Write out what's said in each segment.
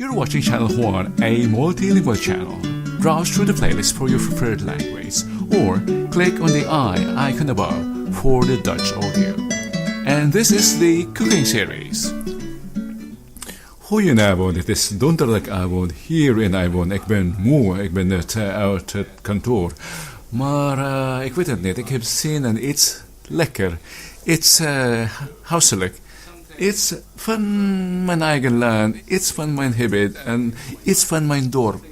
You're watching Channel 1, a multilingual channel. Browse through the playlist for your preferred language, or click on the icon above for the Dutch audio. And this is the cooking series. Goedenavond, het is donderdagavond hier in Avon. Ik ben moe, ik ben net uit het kantoor. Maar ik weet het niet, ik heb zin in iets lekker. Iets huiselijk. Iets van mijn eigen land, iets van mijn gebied en iets van mijn dorp.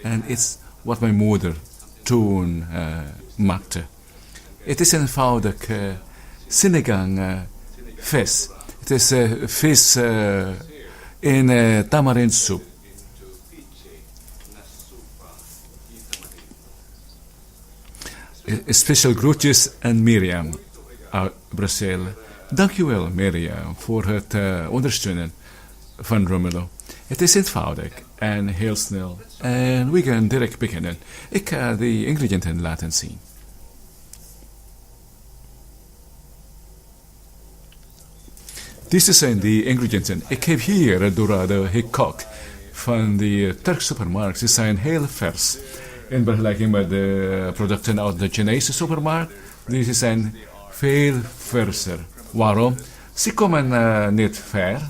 En iets wat mijn moeder toen maakte. Het is eenvoudig Sinigang vis. Het is vis in tamarinde soep. Special groetjes aan Mirjam uit Brussel. Dankjewel Mirjam voor het ondersteunen van Romelo. Het is eenvoudig en heel snel. En we gaan direct beginnen. Ik ga de ingrediënten laten zien. Deze zijn de ingrediënten. Ik heb hier dorade gekookt van de Turkse supermarkt. Ze zijn heel vers. In vergelijking met de producten uit de Chinese supermarkt. Deze zijn veel verser. Waarom? Ze komen niet ver.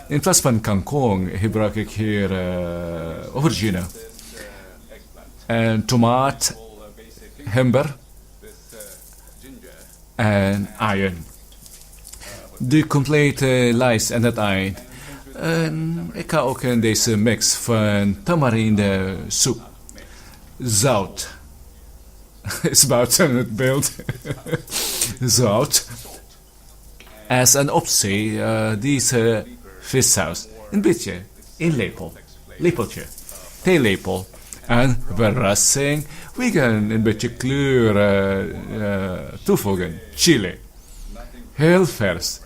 In plaats van kangkong gebruik ik hier aubergine. En tomaat, gember en uien. De complete lijst aan het eind. En ik ga ook in deze mix van tamarinde soep. Zout. Is buiten het beeld. Zout. Als een optie deze vissaus. Een beetje. Een lepel. Lepeltje. Theelepel. En verrassing. We gaan een beetje kleur toevoegen. Chili. Heel vers.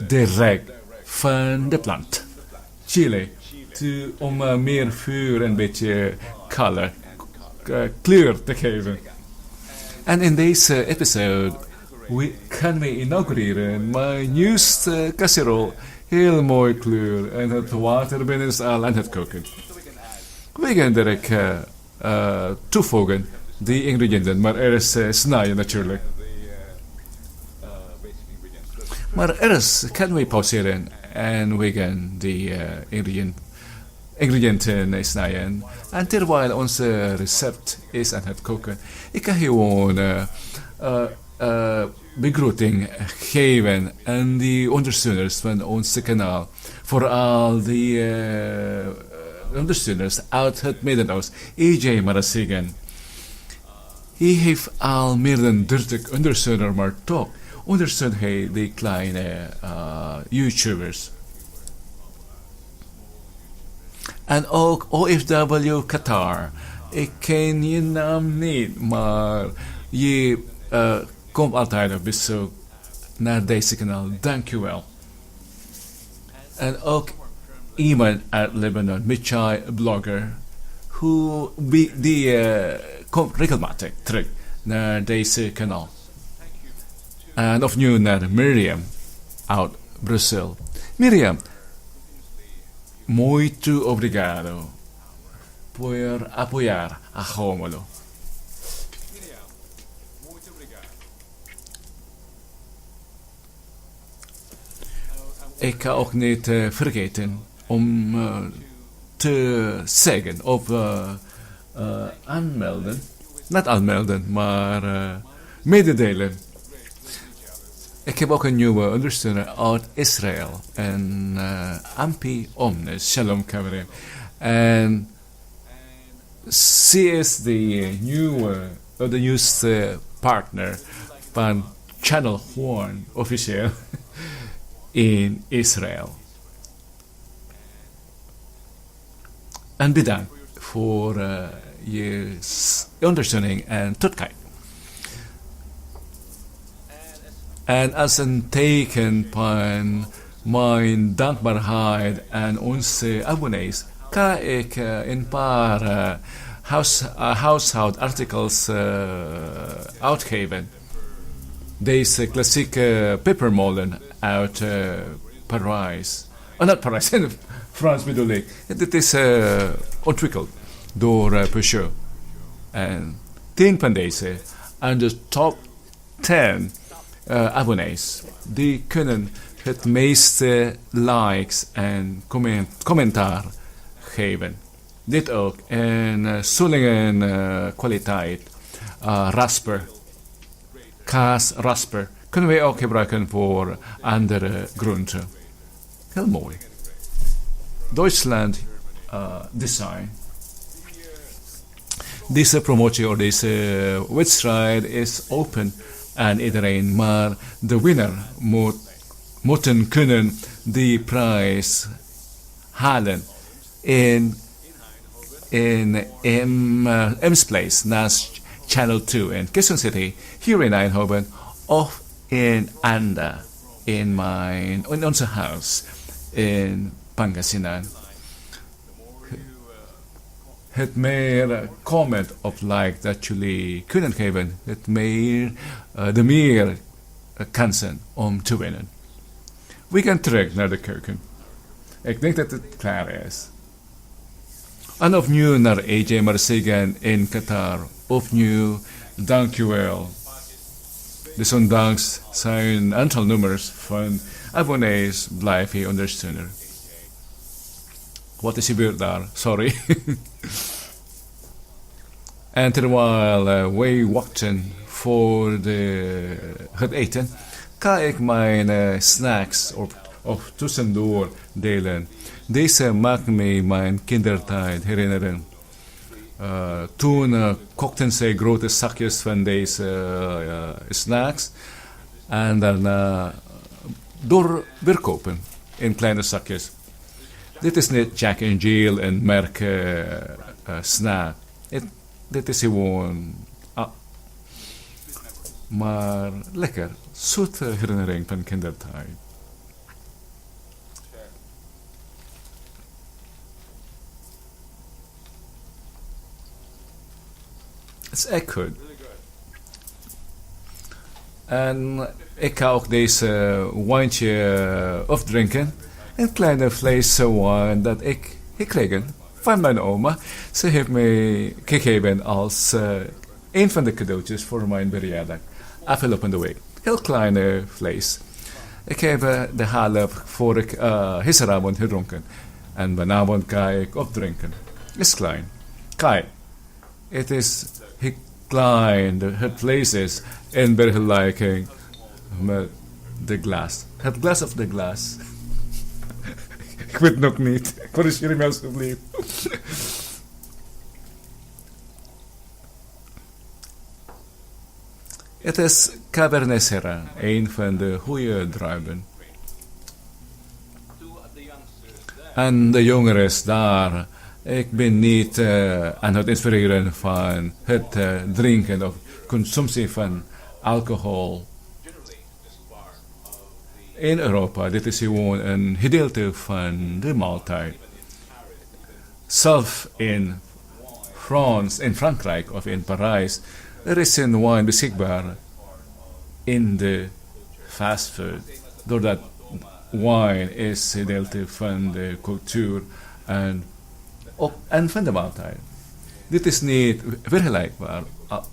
Direct van de plant. Chili. Om meer vuur en een beetje kleur te geven. En in deze episode gaan we inaugureren mijn nieuwste casserole. Heel mooi kleur. En het water binnen is al aan het koken. We gaan direct toevoegen die ingrediënten. Maar er is snijden natuurlijk. Maar eerst gaan we pauzeren en we gaan die ingrediënten snijden. En terwijl onze recept is aan het koken, ik ga gewoon begroeting geven aan die ondersteuners van ons kanaal. Vooral die ondersteuners uit het Midden-Oosten. EJ Marasigan. Hij heeft al meer dan 30 ondersteuners, maar toch ondersteunt hij die kleine YouTubers. En ook OFW Qatar. Ik ken je naam niet, maar je komt altijd op bezoek naar deze kanaal. Dankjewel. En ook iemand uit Libanon, Michai blogger, die komt regelmatig terug naar deze kanaal. En opnieuw naar Mirjam uit Brussel. Mirjam, muito obrigado por apoiar a Rómulo. Ik ga ook niet vergeten om te zeggen of aanmelden. Niet aanmelden, maar mededelen. Ik heb ook een nieuwe ondersteuner uit Israël. En Ampi Omnes, Shalom Kamerim. En ze is de nieuwste partner van Channel 1 officieel in Israël. En bedankt voor je ondersteuning en tot kijk. En als een teken van mijn dankbaarheid aan onze abonnees, ga ik een paar huishoudartikels uitgeven. Deze klassieke pepermolen uit Parijs. Not Parijs, in Frans bedoel ik. Dit is ontwikkeld door Peugeot. En 10 van deze. En de top 10 abonnees. Die kunnen het meeste likes en commentaar geven. Dit ook. En Solingen kwaliteit. Rasper. Kaasrasper. Kunnen we ook gebruiken voor andere groenten. Heel mooi. Duitsland design. Deze promotie of deze wedstrijd is open aan iedereen, maar de winnaar moeten kunnen die prijs halen in M's Place naast Channel 2 in Quezon City, hier in Eindhoven of in Anda, in onze huis in Pangasinan. Het meer comment of like dat jullie kunnen geven, de meer kansen om te winnen. We gaan terug naar de keuken. Ik denk dat het klaar is. En opnieuw naar AJ Marsegan in Qatar. Opnieuw, dankjewel. Dus ondanks zijn aantal nummers van abonnees blijf je ondersteuner. Wat is gebeurd daar? Sorry. En terwijl wij wachten voor het eten, ga ik mijn snacks of tussendoor delen. Deze maakt me mijn kindertijd herinneren. Toen kochten ze grote zakjes van deze snacks en daarna doorverkopen in kleine zakjes. Dit is niet Jack and Jill en merk snack. Dit is gewoon maar lekker. Zoete herinnering van kindertijd. Het is echt goed. En ik ga ook deze wijntje opdrinken. Een kleine vleeswijn dat ik gekregen van mijn oma. Ze heeft me gegeven als een van de cadeautjes voor mijn verjaardag. Afgelopen week. Heel kleine vlees. Ik heb de half gisteravond gedronken. En vanavond ga ik opdrinken. Het is klein. Kijk. Het is klein. Het vlees is in vergelijking met de glas. Het glas of de glas. Ik weet nog niet. Corrigeer me alsjeblieft. Het is Cabernet Serra, een van de goede druiven. En de jongeren daar. Ik ben niet aan het inspireren van het drinken of consumptie van alcohol. In Europa, dit is gewoon een gedeelte van de maaltijd. Zelf in Frankrijk of in Parijs, er is een wijn beschikbaar in de fastfood. Doordat wijn is gedeelte van de cultuur en van de maaltijd. Dit is niet vergelijkbaar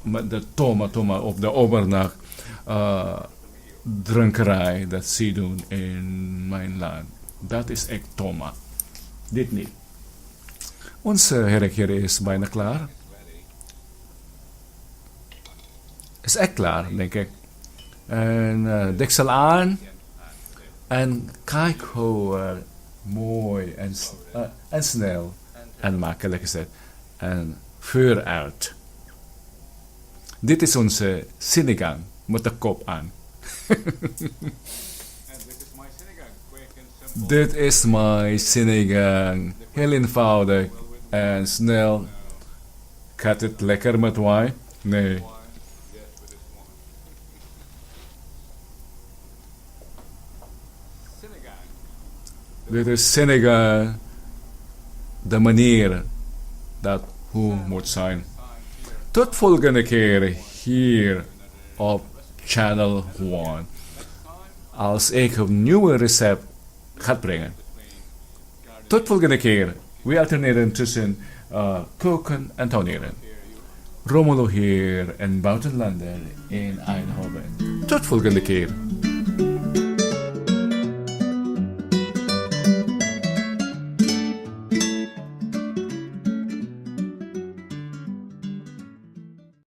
met de toma of de overnacht drinkerij dat ze doen in mijn land. Dat is echt toma. Dit niet. Onze herkjer is bijna klaar. Is echt klaar, denk ik. En deksel aan. En kijk hoe mooi en snel en makkelijk is het. En vuur uit. Dit is onze sinigang met de kop aan. Dit is mijn sinigang. Heel eenvoudig en snel. Gaat het lekker met wijn? Nee. Dit is sinigang. De manier dat hoe moet zijn. Tot volgende keer hier op Channel 1. Als ik een nieuwe recept ga brengen. Tot volgende keer. We alterneren tussen koken en tuinieren. Romolo hier in buitenlanden in Eindhoven. Tot volgende keer.